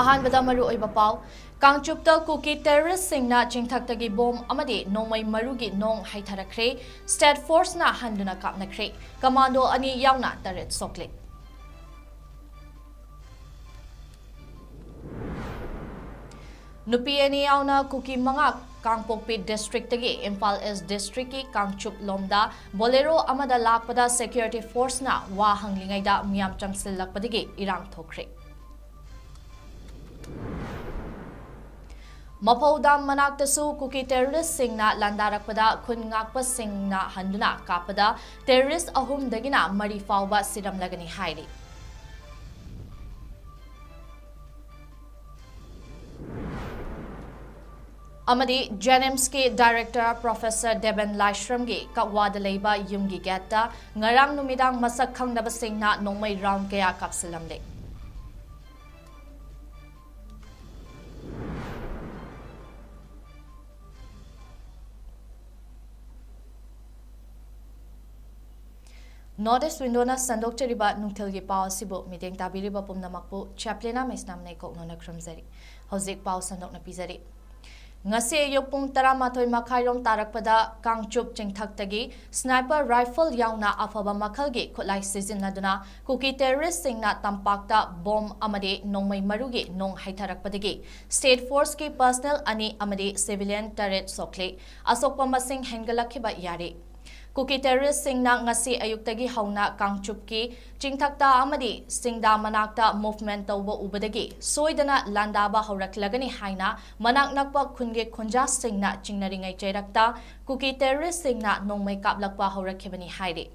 अहानबदा मरु ओइबा पाव कांगचुप्ता cookie terrorist सिंगना चिंगथक्तगी बोम अमदि नोंमै मरुगी नोंग हाइथरखरे state force ना हंदुना कापनखरे commando अनि यावना तरेट सोकले नुपी अनि यावना कुकी मंगा कांगपोकपी डिस्ट्रिक्ट तगी इम्फाल ईस्ट डिस्ट्रिक्ट की कांगचुप लोमदा बोलेरो अमदा लाकपदा सिक्योरिटी फोर्स ना वा हंगलिंगैदा मियाम चंगसिल्लकपदगी इरांग थोखरे मफौदाम मनाक्तसु कुकी टेररिस्ट सिंगना लंदारकपदा खुन ngakpa सिंगना हंदुना कापदा टेररिस्ट अहुम दगिना मरी फावबा सिरमलगनी हाइरी अमदी जेनिम्स के डायरेक्टर प्रोफेसर देबन लाइश्रम की ककवादा लेबा युमगी गेटा ngarang numidang masak khangdaba singna nongmai round kaya kapsilamle Notice window na sandok cheriba nungthil gi paw sibo meeting tabiriba pumnamakpu CHAPLINA MAISNAM nei kokno na khrumzari hojik paw sandok na pizari ngase yopung 12 makhairom tarakpada kangchup chingthaktagi sniper rifle yauna afaba makhalgi khutlai sizinaduna kuki terrorist singna tampakta bomb amade nongmai marugi nong haitharakpadagi state force ki personnel ani amade civilian turret sokle asokpa masing hengalakhiba yare Kuki terrorist सिंगना ngasi ayuktagi hauna kangchupki chingthakta amadi singda manakta movement tawba ubadagi soidana landaba hauраklagani haina manak nakpa khunge khunja singna chingnaringai chairakta kuki terrorist singna nongmai kaplakpa haurakhibani haire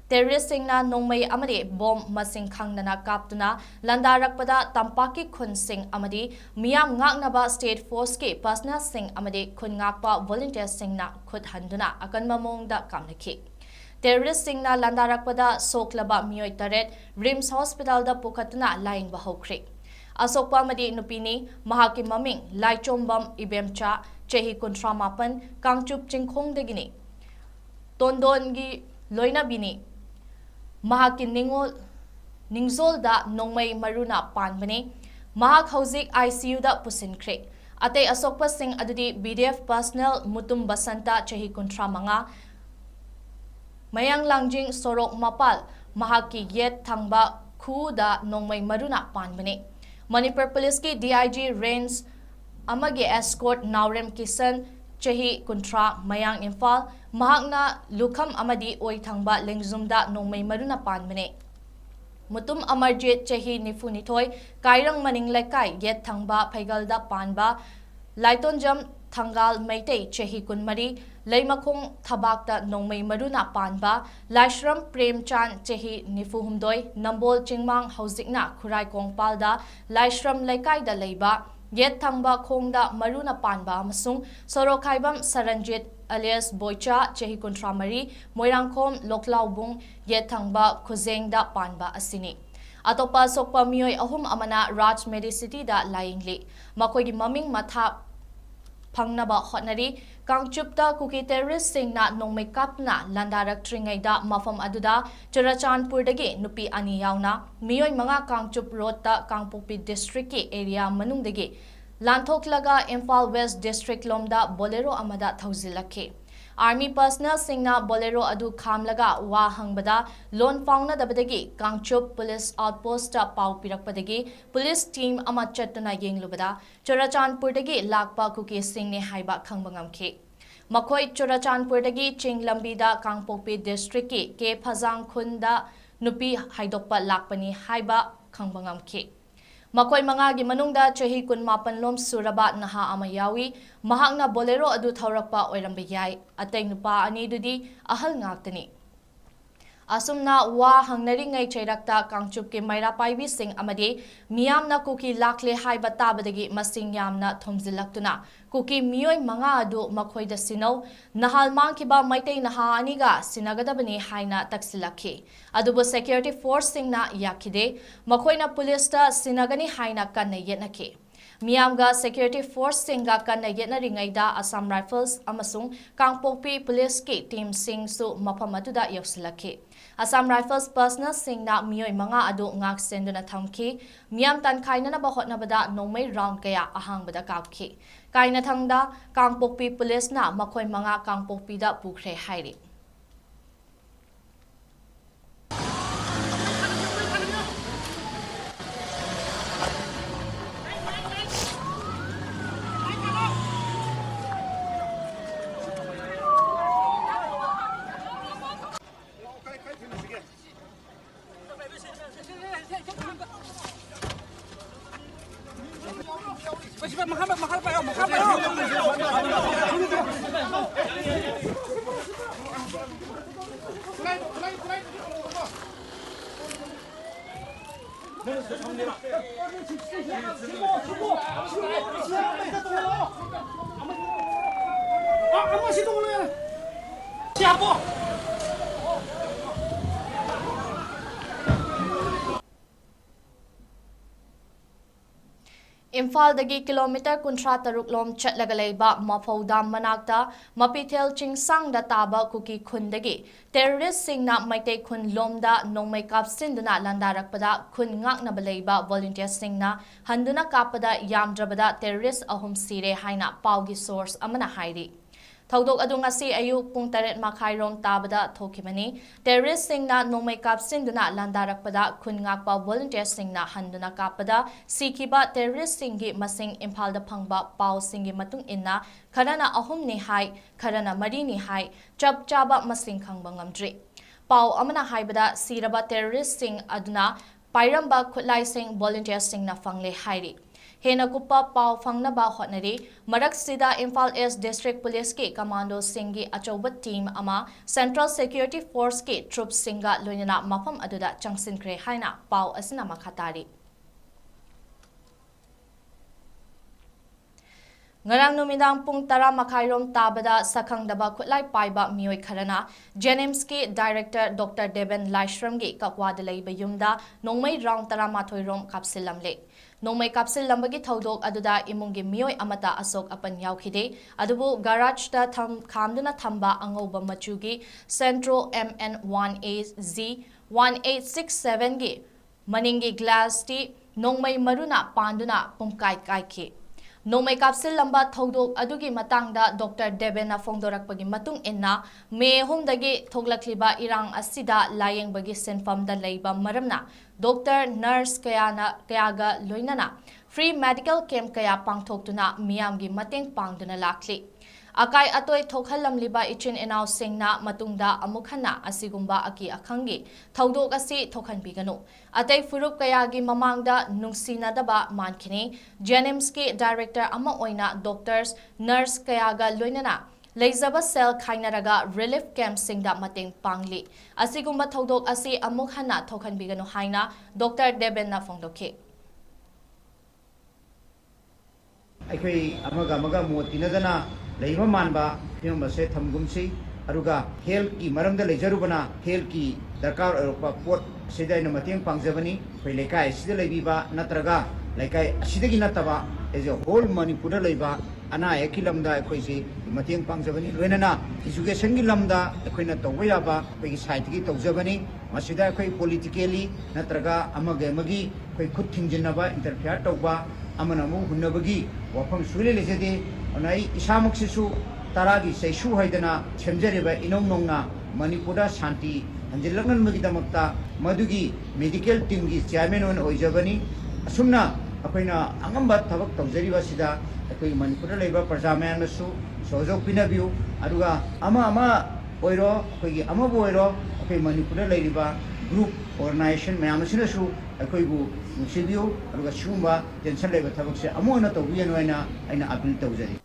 terrorist singna nongmai amadi bomb masing khangnana kaptuna landarakpada tampaki khun sing amadi miyam ngaknaba state force ke personnel sing amadi khun ngakpa volunteer singna khut handuna akanma mongda kamnakhi terrorist singna landarakpada soklaba miyoi taret rims hospital da pukhatna line ba hokre asokpa amadi nupini mahaki maming laichombam ibemcha chehi kuntra mapan kangchup chingkhong degini tondongi loina bini mahaki ningzol da nongmai maruna panbane mahak hojik ICU da pusinkhre ate asokpa sing adudi BDF personnel mutum basanta chehi kuntra manga mayang langjing sorok mapal mahaki yet thangba khu da nongmai maruna panbane Manipur police ki DIG range amage escort naurem kisan chehi kuntra mayang imphal mahakna lukham amadi oi thangba lengzumda nongmai maruna panbane mutum amarjit chehi nifunithoi kairang maning lekai yet thangba phaigalda panba laitonjam thangal meitei chehi kunmari leimakhong thabakta nongmai maruna panba laishram premchan chehi nifuhumdoi nambol chingmang hojikna khurai kongpalda laishram lekai da leiba yet thangba khongda maruna panba amasung sorokhaibam saranjit alias boicha chehi kontramari moirangkhom loklaubung yet thangba khuzengda panba asini atopa sokpa mioi ahum amana raj medicity da laingli makoigi maming matha phangnaba hotnari kangchupta kuki terrorist singna nongmai kapna landarak tringaida mafam aduda churachandpur dagi nupi ani yauna mioi manga kangchup road ta kangpokpi district ki area manungdagi lanthoklaga Imphal West district lomda bolero amada thauzilakhe army personnel singna bolero adu khamlaga wa hangbada lon fauna dabadagi kangchup police outpost ta pau pirakpadagi police team ama chatuna yenglubada churachandpur dagi lakpa kuki singne haiba khangbangamkhe makhoi churachandpur dagi chinglambida kangpokpi district ki 𝐃𝐓𝐄 nupi haidokpa lakpani haiba khangbangamkhe Makoy mga gi manungda chehi kun mapan lom suraba naha ama yawi mahakna bolero adu thaurakpa oirambe yai ateng nupa ani dudi ahal ngaktani asumna wa hangnari ngai chairakta kangchup ke maira paibi sing amadi miyamna kuki lakle haiba tabadagi masing yamna thomjilaktuna kuki mioi manga adu makhoi da sinau nahal mangkiba maitei naha aniga sinagadabani haina taksilakhi adubo security force singna yakhide makhoina police ta sinagani haina kanna yenakhe Miyamga security force singa kanna yetnaringayda Assam Rifles amasung Kangpokpi Police ki team sing su mafam aduda yausilaki. Assam Rifles personal singna miyoi manga adu ngak senduna thamki miyam tan khainana ba hotnabada nongmai round kaya ahangbada kapki. Kaina thangda Kangpokpi Police na makhoi manga Kangpokpi da pukre hairi. Imphaldagi kilometer kuntra taruklom chatlagalaiba Mafaudam manakta Mapithel Chingsangda taba kuki khundagi terrorist singna maite khun lomda nongmai kapsinduna landarakpada khun ngakna balaiba volunteer singna handuna kapada yamdrabada terrorist ahum sire haina paugi source amana hairi. Thaudok adu ngasi ayuk pung 8 makhairom tabada thokimani terrorist singna nongmai kapsinduna landarakpada khun ngakpa volunteer singna handuna kapada sikhiba terrorist singi masing imphalda phangba pau singi matung inna kharana ahum ni hai kharana mari ni hai chap chaba masing khangba ngamdri pau amana haibada siraba terrorist sing aduna pairamba khutlai sing volunteer singna fangle hairi. Hena kupa pau fangnaba hotnari marak sida Imphal East District Police ki commando singi achoba team ama Central Security Force ki troops singa loinana mafam aduda changsinkre haina pau asina makhatari. Ngarang numidang pung 10 makhairom tabada sakhangdaba khutlai paiba mioi kharana 𝐺𝐸 Director Dr. Deben Laishramgi kakwada leiba yumda nongmai round 13 rom kapsilamle. Nongmai kapsil lambagi thaudok aduda imungi mioi amata asok apan yaukhide adubu garage ta khamduna thamba angoba machugi Centro MN1AZ 1867 gi maningi glass ti nongmai maruna panduna pumkai kaikhi. Nongmai kapsil lamba thaudok adugi matangda Dr. Debena fongdorakpagi matung inna May 3 dagi thoglakliba irang asida layengbagi senfamda leiba maramna Dr. Nurse kayaga loinana free medical camp kaya pangthoktuna miyamgi mateng pangduna lakli. Akai atoi thokhalamliba ichin inaw singna matungda amukhana asigumba aki akhangi thaudok asi thokhanbiganu atay furup kayagi mamangda nungsinadaba mankhini 𝐺𝐸 Director ama oina doctors nurse kayaga loinana leizaba cell khainaraga relief camp singda mateng pangli asigumba thaudok asi amukhana thokhanbiganu haina Dr. Debenna fongdokhe. Aikoi amaga motinadana leiba manba phimase thamgumsi aruga health ki maramda lejarubana health ki darkar opa pot sedaina mateng pangjabani khoi lekai sida leibiba natraga lekai asidagi nataba as a whole Manipur leiba ana ekilamda khoi si mateng pangjabani loinana education gi lamda khoina tawayaba pegi site gi tawjabani masida khoi politically natraga amagi khoi khut thingjinaba interfere tawba amanamu hunnabagi wafam sule lejade onai isamuksisu taragi seisu haidana chemjareba inongnongna Manipura shanti hanjilaknan magidamakta madugi medical team gi chairman on oijabani asumna akoina angamba thabak tawjariba sida akoi Manipura leiba prajaman nasu sojok pinabiu aduga ama oiro akoi ama boiro akoi Manipura leiba group organization mayamsinasu akoi bu nusibiu aduga shumba tension leiba thabak se amona tawbianoina aina appeal tawjari.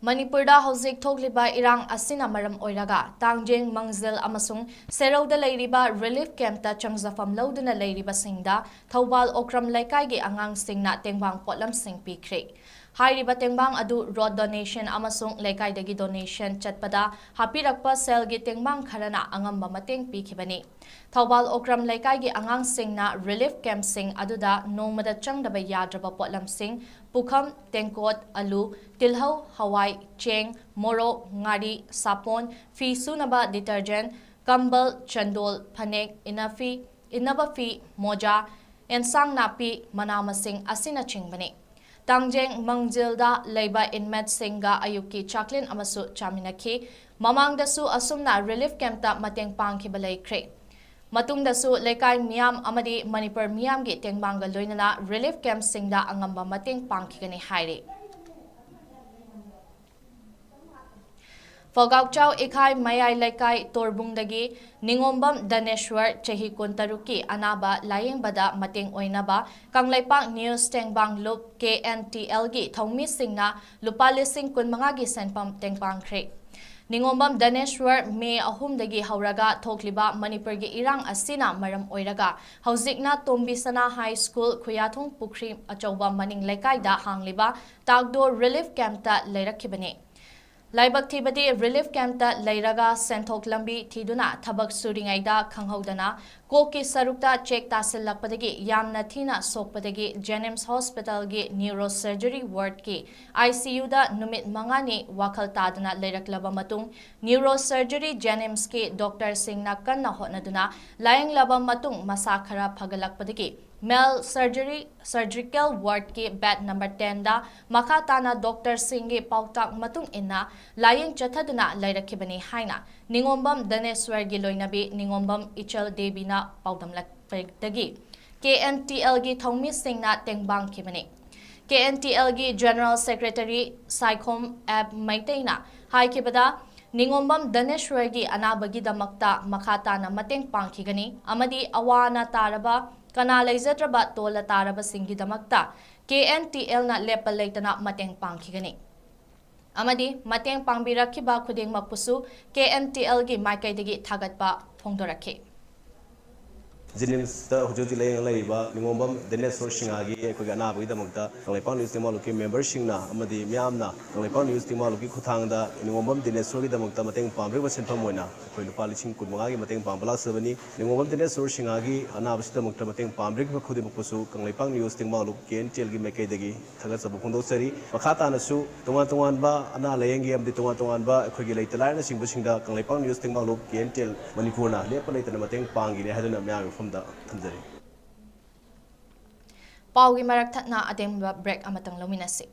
Manipurda hauzik thokliba irang asina maram oiraga tangjeng mangzil amasung serauda leiriba relief camp ta changjafam lauduna leiriba singda Thoubal Okram laikai gi angang singna tengwang potlam sing pikre Hairiba tengbang adu road donation amasung lekaidagi donation chatpada hapirakpa selgi tengbang kharana angamba mateng pikhibani. Thawbal Okram lekaigi angang singna relief camp sing aduda nongmada changdaba yadraba potlam sing pukham tengkot alu tilhau hawai cheng moro ngari sapon fi sunaba detergent kambal chandol phanek inaba fi moja ensang napi manamasing asina chingbani. Tangjeng Mangjilda Leiba Inmet Singa Ayuki Chaklin Amasu Chaminaki, Mamang Dasu Asumna Relief Camp ta Mateng Pangkibalay Kre. Matung Dasu Lekay Miam Amadi Manipur Miam Gi Tengbanga Loinana Relief Camp Singda Angamba Mateng Pangkigani Hairi. 𝐊𝐔𝐿𝐷 Mayai Laikai Torbungdagi Ningombam Daneshwar Chahi Kuntaruki Anaba Layingbada Mating Oinaba Kanglaipak News Tengbang Lup KNTL gi Thongmi Singna Lupalising Kunmangagi Senpam Tengpang Kre. Ningombam Daneshwar May Ahumdagi Hauraga Thokliba Manipur gi Irang Asina Maram Oiraga Hauzikna Tombisana High School Khuyathong Pukri Achauba Maning Laikai da Hangliba Tagdo Relief Camp ta Leirakibani. Laibak Thibadi Relief Camp ta Leiraga Senthok Lambi Thiduna Thabak Suringaida Khanghaudana Koki Sarukta Check Tasilakpadagi Yamna Thina Sokpadagi Jenims Hospital gi Neurosurgery Ward ki ICU da Numit Mangani Wakal Tadana Leiraklaba Matung Neurosurgery Jenims ki Dr. Singna Kanna Hotnaduna Layang Laba Matung Masakhara Phagalakpadagi Mel Surgical Ward ki bed number 10 da Makatana Dr. Singhi Pautak Matung Inna Laying Chathaduna Lairakibani Haina Ningombam Daneswar gi Loinabi Ningombam Ichal Debina Paudam Lakpagdagi KNTL gi Thongmi Singna Tengbang Kibani KNTL gi General Secretary Saikhom Ab Maitaina Hai Kibada Ningombam Daneshwar gi Anabagi Damakta Makatana Mateng Pangkigani Amadi Awana Taraba Kana Laizadraba Tola Taraba Singi Damakta KNTL na Lepal Laitana Mateng Pangkigani. Amadi Mateng Pangbirakiba Kuding Mapusu KNTL gi Maikaidagi Tagatpa Pongdoraki. Jenims ta hujudi lay ba Ningombam Daneshwar Singagi ko gana ba idamagta Ngalaipan News Team Maluki member singna amadi miamna Ngalaipan News Team Maluki khuthangda Ningombam Daneshwar gi damagta mateng pambre senfam moina ko lupa lising kunmanga gi mateng pambala sabani Ningombam Daneshwar Singagi anabas damagta mateng pambre gi khudi mapusu Ngalaipan News Team Maluki KNTL gi mekaidagi thagat sabu phondosari makhata nasu tongan ba ana layengi amdi tongan ba ko gi leitalai na singbu singda Ngalaipan News Team Maluki KNTL Manipurna lepal leitana mateng pangi ne hadana mya Paugi marak thatna ademba break amatang luminasi.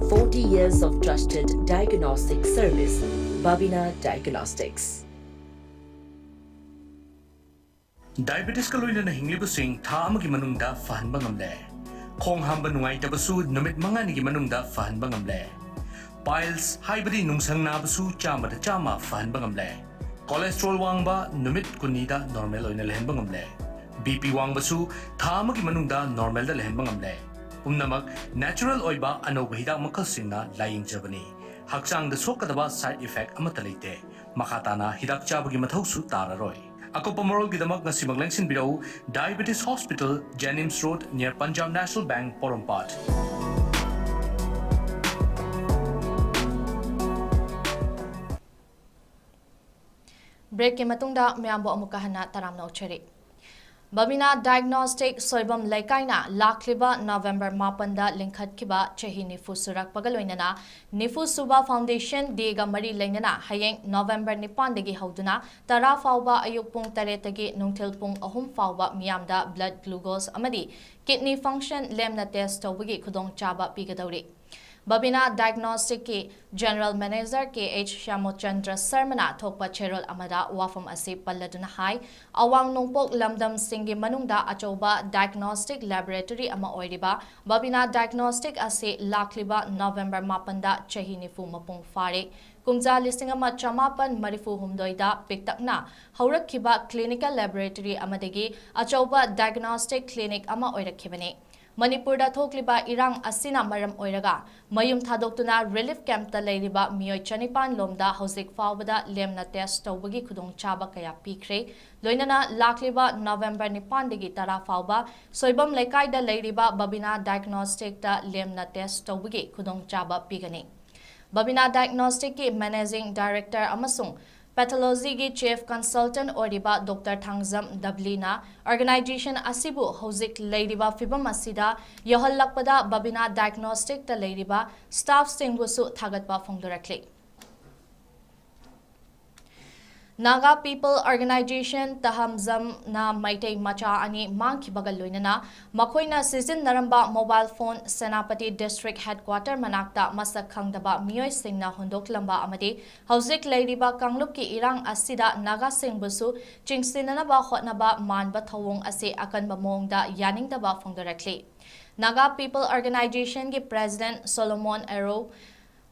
40 years of trusted diagnostic service, Babina Diagnostics. Diabetes ka loina na hinglibusing tha amagi manungda fahanba ngamle. Khong hamba nungai tabasu numit mangani gi manungda fahanba ngamle. Piles haibadi nungsang nabasu chama da chama fahanba ngamle. Cholesterol wangba numit kunida normal oina lehenba ngamle. BP wangbasu tha amagi manungda normal da lehenba ngamle. Umnamak natural oiba anoba hidak makalsingna laying jabani. Haksang da sokadaba side effect amata leite. Makatana hidak chabagi mathausu tararoi. Ako pamorol gidamak na simaglengsin biraw Diabetes Hospital, Jenims Road near Punjab National Bank, Porompat. Break ke matungda miyambo amukahana taramna uchari. Babina Diagnostic Soibam Lekaina Lakliba November Mapanda Linkhatkiba Chehi Nifu Surak Pagaloinana Nifu Suba Foundation Dega Mari Lenana Hayeng November Nipandegi Hauduna Tara Fauba Ayupung Taretagi Nungtil Pung Ahum Fauba Miamda Blood Glucose Amadi Kidney Function Lemna Test Tobagi Kudong Chaba Pigadori Babina Diagnostic ki General Manager 𝐾𝐄𝐯𝐿𝐍 Sarmana Thokpa Cherol Amada Wafam Asi Palladuna Hai Awang Nungpok Lamdam Singi Manungda Achoba Diagnostic Laboratory Ama Oiriba Babina Diagnostic Asi Lakliba November Mapanda Chehi Nifu Mapung Fare Kumja Lisingama Chamapan Marifu Humdoida Piktakna Haurakkiba Clinical Laboratory Amadegi Achoba Diagnostic Clinic Ama Oirakibane Manipurda Thokliba Irang Asina Maram Oiraga, Mayum Thadoktuna Relief Camp ta Leiriba Miyoi Chanipan Lomda Hosik Faubada Lemna Test Tobagi Kudong Chaba Kaya Pikre, Loinana Lakliba November Nipandigi Tara Fauba, Soibam Lekaida Leiriba Babina Diagnostic ta Lemna Test Tobagi Kudong Chaba Pigani. Babina Diagnostic ki Managing Director Amasung Pathology ki Chief Consultant Oriba Dr. Thangzam Dablina Organization Asibu Hozik Leiriba Fibam Asida Yohallakpada Babina Diagnostic ta Leiriba Staff Singbusu Thagatba Fong directly. Naga People Organization Tahamzam na Maitei Macha ani Mangki Bagaloinana Makoina Season Naramba Mobile Phone Senapati District Headquarter Manakta Masak Khangdaba Miyoi Singna Hundok Lamba Amadi Hauzik Leiriba Kanglup ki Irang Asida Naga Singbusu Chingsinanaba Hotnaba Manba Thawong Ase Akan Bamongda Yaningdaba Fong directly. Naga People Organization ki President Solomon Ero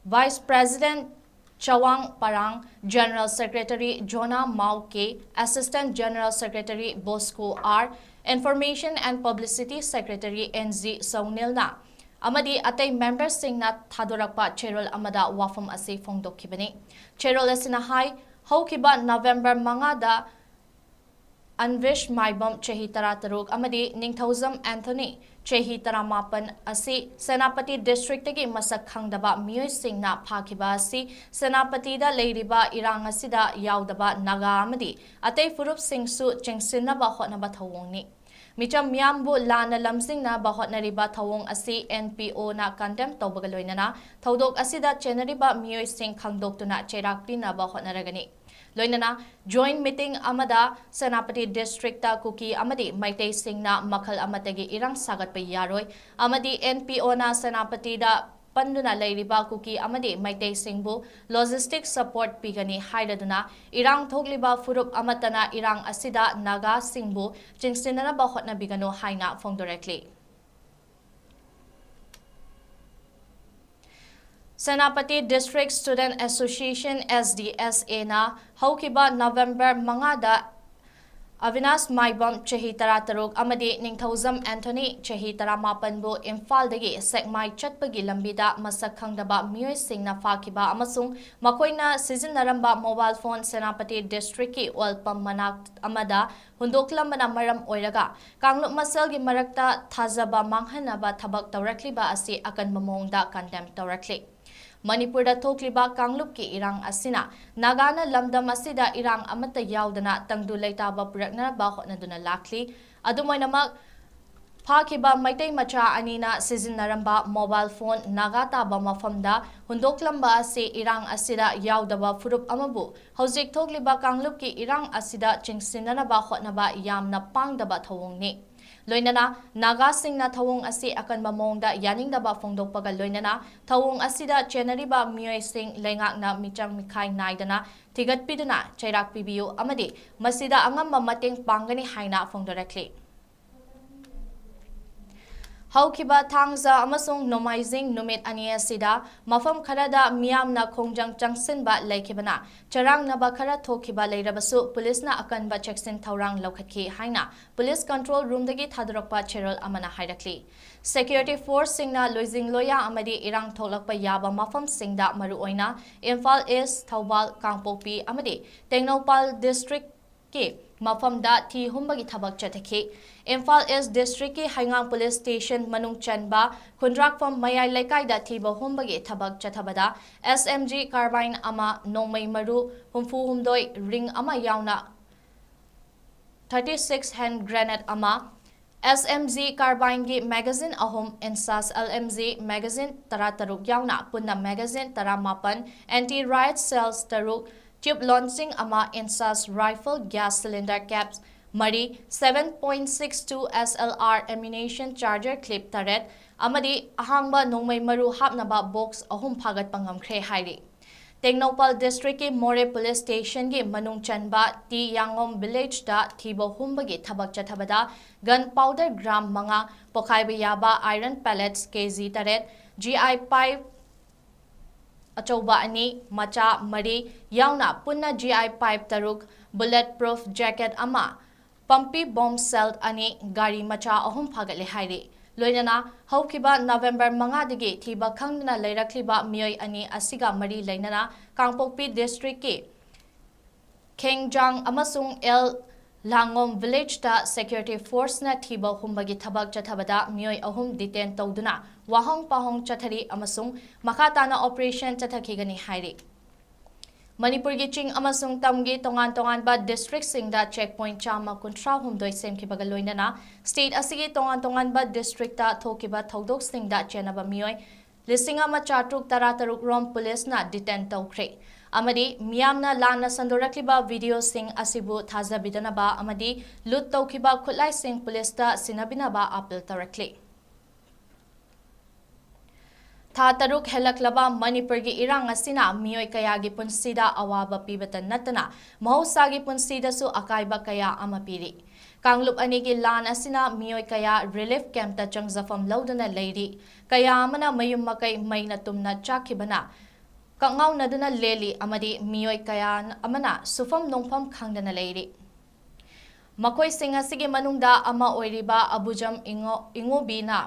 Vice President Chawang Parang, General Secretary Jonah Mauke, Assistant General Secretary Bosco R, Information and Publicity Secretary 𝐁𝐫𝐶𝐿𝐍 Amadi atay members singna Thadorakpa Cherol Amada Wafam Ase Fongdokibani. Cherol Esinahai, Haukiba November Mangada Anvish Maibam Chehi Tarataruk Amadi Ningthozam Anthony Chehi Taramapan Asi Senapati District Tagi Masak Khangdaba Miyoi Singna Phakiba Asi Senapati da Leiriba Irang Asida Yaudaba Naga Amadi Atay Furup Singsu Chingsinaba Hotnaba Thawongni Micham Miambu Lana Lamsingna Bahotnariba Thawong Asi NPO na condemn Tobagaloinana Thaudok Asida Chenariba Miyoi Sing Khangdoktuna Cherakpina Bahotnaragani Loinana joint meeting Amada Senapati District ta Kuki Amadi Maitei Singna Makhal Amatagi Irang Sagat pa Yaroi Amadi NPO na Senapati da Panduna Leiriba Kuki Amadi Maitei Singbu Logistics Support Pigani Hairaduna Irang Thogliba Furup Amatana Irang Asida Naga Singbu Chingsinana Bahotna Bigano Haina Fong directly. Senapati District Student Association SDSA na Haukiba November Mangada Avinas Maibam Chehi Tarataruk Amadi Ningthozam Anthony Chehi Taramapanbu Imphal dagi Sekmai Chatpagi Lambida Masak Khangdaba Miyoi Singna Fakiba Amasung Makoina Season Naramba Mobile Phone Senapati District ki Walpam Manak Amada Hundoklambana Maram Oiraga Kanglup Masalgi Marakta Thazaba Manghanaba Thabak Tawrakliba Asi Akan Mamongda Condemn Tawrakli Manipurda Thokliba Kanglup ki Irang Asina Nagana Lamdam Asida Irang Amata Yaudana Tangdu Leitaba Purakna Bahotna Duna Lakli Adumoinamak Phakiba Maitei Macha Anina Season Naramba Mobile Phone Nagata Bamafamda Hundoklamba Ase Irang Asida Yaudaba Furup Amabu Hauzik Thokliba Kanglup ki Irang Asida Chingsinana Bahotnaba Yamna Pangdaba Thawongni Loinana Naga Singna Thawong Asi Akan Bamongda Yaningdaba Fongdokpaga Loinana Thawong Asida Chenariba Miyoi Sing Lengakna Michang Mikhai Naidana Tigatpiduna Chairak Pibiyo Amadi Masida Angamba Mating Pangani Haina Fong directly. Haukiba Thangza Amasung Nomaizing Numit Ania Sida Mafam Karada Miamna Kongjang Changsinba Laikibana Charang Nabakara Tokiba Leirabasu Police na Akanba Cheksin Taurang Lokhatki Haina Police Control Room Dagi Thadrakpa Cherol Amana Hairakli Security Force Singna Loizing Loya Amadi Irang Tholakpa Yaba Mafam Singda Maru Oina Imphal East Thaubal Kangpokpi Amadi Tengnopal District ki Mafamda Thi Humbagi Thabak Chathaki Imphal East District ki Haingang Police Station Manung Chanba Kundrak from Mayai Lekaida Thiba Humbagi Thabak Chathabada SMG Carbine Ama Nongmai Maru Humfu Humdoi Ring Ama Yauna 36 hand grenade ama, SMG carbine gi magazine ahom, insas LMG magazine tarataruk yauna punna magazine taramapan, anti-riot cells taruk, tube launching ama, insas rifle gas cylinder caps Mari 7.62 SLR ammunition charger clip taret amadi ahangba nongmai maru hapnaba box ahum phagat pangamkhre hairi. Tengnopal district ki More police station gi manung chanba 𝐷𝐄𝐲𝐸 village da thibo humbagi thabak chathabada gunpowder gram manga 𝐃𝐈𝐕𝐈 iron pellets kg taret GI pipe achauba ani macha mari yauna punna GI pipe taruk bulletproof jacket ama pumpy bomb cell ani gari macha ahum phagatle hairi. Loinana haukiba November mangadagi thiba khangna leirakliba miyoi ani asiga mari leinana Kangpokpi district ki 𝐾𝐲𝐸𝐻 amasung 𝐊𝐔𝐊𝐈 village da security force na thiba humbagi thabak chathabada miyoi ahum detain tawduna wahong pahong chathari amasung makatana operation chathakigani hairi. Manipur gi ching amasung tamgi tongan ba district singda checkpoint chama kuntra humdoi semkibaga loinana state asigi tongan ba district ta thokiba thodok singda chenaba miyoi listing ama chatruk tarataruk rom police na detain tawkhre amadi miyamna lana sandorakliba video sing asibu thazabidana ba amadi lut tawkiba khulai sing police ta sinabina ba appeal tarakle. Tha taruk helaklaba Manipur gi irang asina miyoi kaya gi punsida awaba pibatan natana mahosagi punsida su akaiba kaya ama piri. Kanglup ani gi lan asina miyoi kaya relief camp ta changjafam laudana leiri kaya amana mayum makai maina tumna chakhibana kangau naduna leli amadi miyoi kaya amana sufam nongpham khangdana leiri. Makoi singa sige manungda ama oiriba abujam ingobi na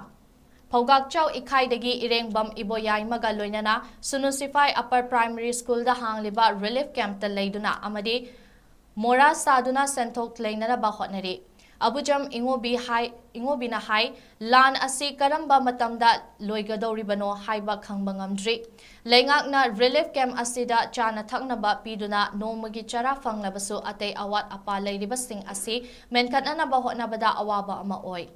𝐊𝐔𝐿𝐿𝐼 ireng iboyai maga loinana Sunusify upper primary school da hangliba relief camp ta leiduna amadi mora saduna senthok leinana ba hotnari abujam ingobi na hai lan asi karamba matamda loigadoribano haiba khangba ngamdri leingak na relief camp asida chana thakna ba piduna nomagi chara phangnabasu atei awat apa leiribasing asi menkatna ba hotnabada awaba ama oi.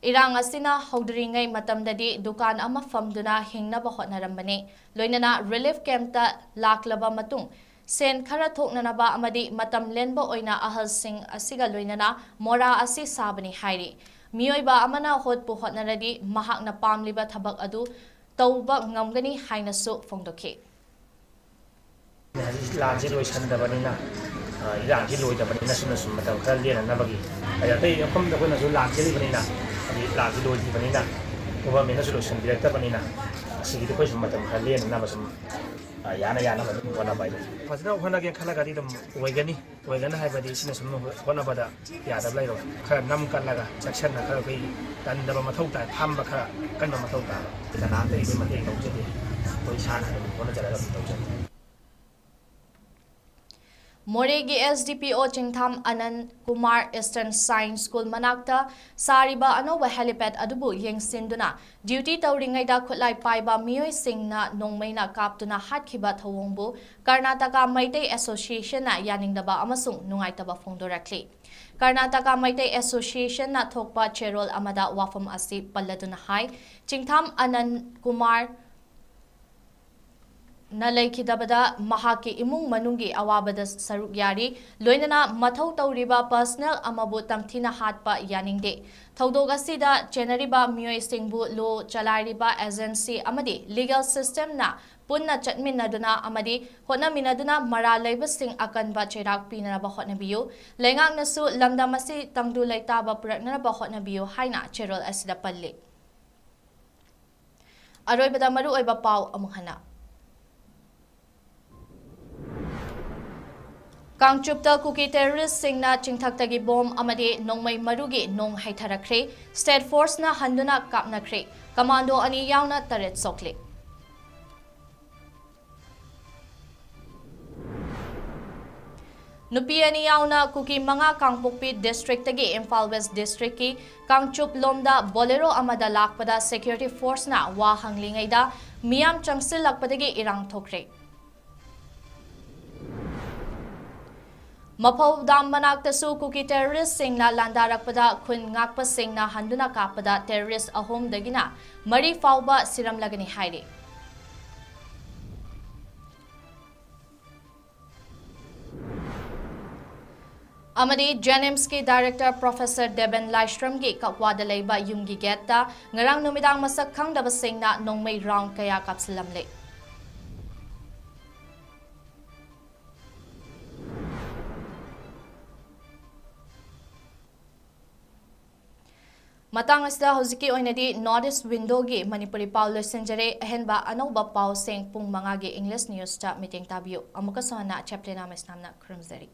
Irang asina hauduringai matamdadi dukan ama famduna hingnaba hotnarambani loinana relief camp ta laklaba matung sen khara thoknanaba amadi matam lenba oina ahalsing asiga loinana mora asi sabani hairi miyoiba amana hotpu hotnaradi mahakna pamliba thabak adu tauba ngamgani hainasu phongdokhi lanji loisandabanina irangji loidabanina sum matam khara lenanabagi ayatei akomda kona su lanjelibanina lanji loidibanina government su solution directabbanina asigi ko sum matam khara lenanaba sum yana wana bai fazna hona ge khala gari dum oigana haibadi sina sum hona bada yada blairo khara nam kalaga section na khara kai tandaba mathau ta thamba khara kanba mathau ta dana dei be mateng tawjedi koi sana hona jara tawjedi Moregi SDPO Chingtham Anand Kumar Eastern Science School Manakta Sariba Anoba Helipad Adubu Yengsinduna Duty Tauringaida Kutlai Paiba Miyoi Singna Nongmaina Kaptuna Hatkiba Thawongbu Karnataka Maitei Association na Yaningdaba Amasung Nungaitaba Phongdorakli Karnataka Maitei Association na Thokpa Cherol Amada Wafam Asi Palladuna Hai Chingtham Anand Kumar Nalaikidabada Mahaki Imung Manungi Awabada Saruk Yari Loinana Mathau Tauriba Personal Amabu Tamthina Hatpa Yaningde Taudogasida Generiba Miyoi Singbu Lo Chalairiba Agency Amadi Legal System na Punna Chatminaduna Amadi Hotna Minaduna Mara Labor Sing Akanba Cherak Pinaba Hotnabiu Lengak Nasu Lamdamasi Tangdu Laitaba Puraknaba Hotnabiu Haina Cherol Asida Palli Aroibada Maru Oiba Pau Amuhana Kangchupta Kuki terrorist singna chingthaktagi bomb amade nongmai marugi nong haitharakre state force na handuna kapnakre commando ani yauna taret sokle Nupi ani yauna Kuki manga Kangpokpi district tagi Imphal West district ki Kangchup lomda bolero amada lakpada security force na wa hanglingaida miyam changsil lakpadagi irang thokre ꯃꯐꯧꯗꯥꯝ ꯃꯅꯥꯛꯇꯁꯨ ꯀꯨꯀꯤ ꯇꯦꯔꯣꯔꯤꯁꯁꯤꯡꯅ ꯂꯥꯟꯗꯥꯔꯛꯄꯗ ꯈꯨꯟ ꯉꯥꯛꯄꯁꯤꯡꯅ ꯍꯟꯗꯨꯅ ꯀꯥꯞꯄꯗ terrorist 3ꯗꯒꯤꯅ 4 ꯐꯥꯎꯕ ꯁꯤꯔꯝꯂꯒꯅꯤ ꯍꯥꯏꯔꯤ꯫ अमदी जेनिम्स की डायरेक्टर प्रोफेसर देबन लाइस्ट्रम की ककवादा लेबा युमगी गेटता ngarang numidang masak khangdaba singna nongmei round kaya kapsalamle। matang asda hojiki oinadi notice window gi manipuri paw loisenjare ahenba anauba paw sing pung 5 gi english news ta meeting tabiu amuka sona chaplina MAISNAM 𝐶𝐻𝐸𝐻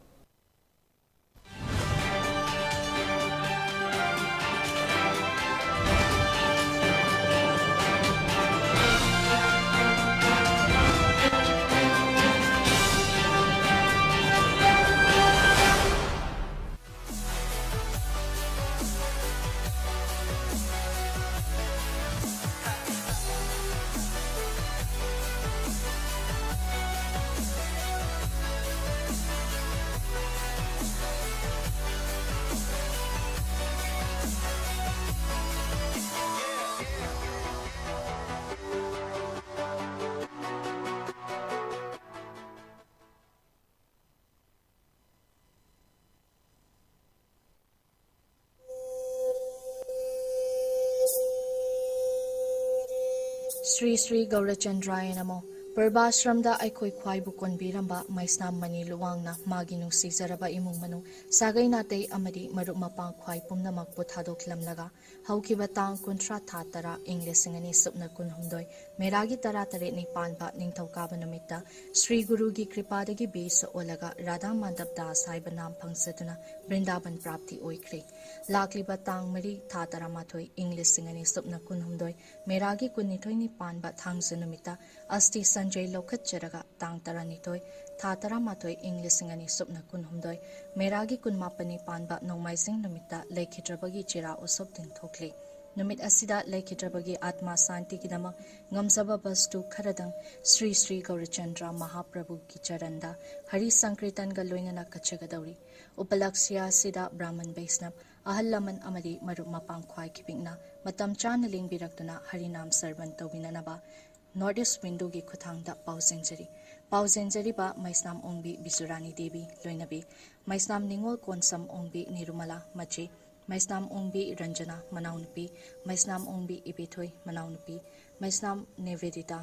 Sri 𝐂𝐲𝐻𝐿𝐻 नमो Purbashramda aikhoi khwaibu konbiramba MAISNAM mani luwangna magi nungsizaraba imung manu sagai natei amadi maruk mapang khwai pumnamak pu thadoklamlaga haukiba tang 30 tha tara inglesingani supna kunhumdoi meragi tara tare ni panba ningthokaba namitta Sri Guru gi kripadagi besa olaga Radha Mandap Das haiba nam phangsaduna Vrindavan prapti oikre lakliba tang mari tha tara mathoi inglesingani supna kunhumdoi meragi kunithoi ni panba thangsanamitta asti Sanjay Lokhat Charaga Tang Taranitoi, Tatara Matoi Inglesingani Supna Kunhumdoi, Meragi Kunmapani Panba Nomaising Numita 𝐿𝐴𝐼 Chira Usop Ding Thokli. Numit Asida 𝐿𝐴𝐼 Atma Santi Kidama Ngamzaba Bastu Kharadang Sri Gaurachandra Mahaprabhu Ki Charanda Hari Sankritan Galoinana Kachagadauri Upalaksya Sida Brahman Vaisnab Ahal Laman Amadi Maruk Mapang Khwai Kipingna Matam Chana Lingbirakduna Harinam Sarvan Tawinanaba Notice window gi khuthangda pauzenjari ba MAISNAM ongbi Bisurani Devi loinabi MAISNAM ningol konsam ongbi Nirumala machi MAISNAM ongbi Ranjana manaunupi MAISNAM ongbi Ibethoi manaunupi MAISNAM Nevedita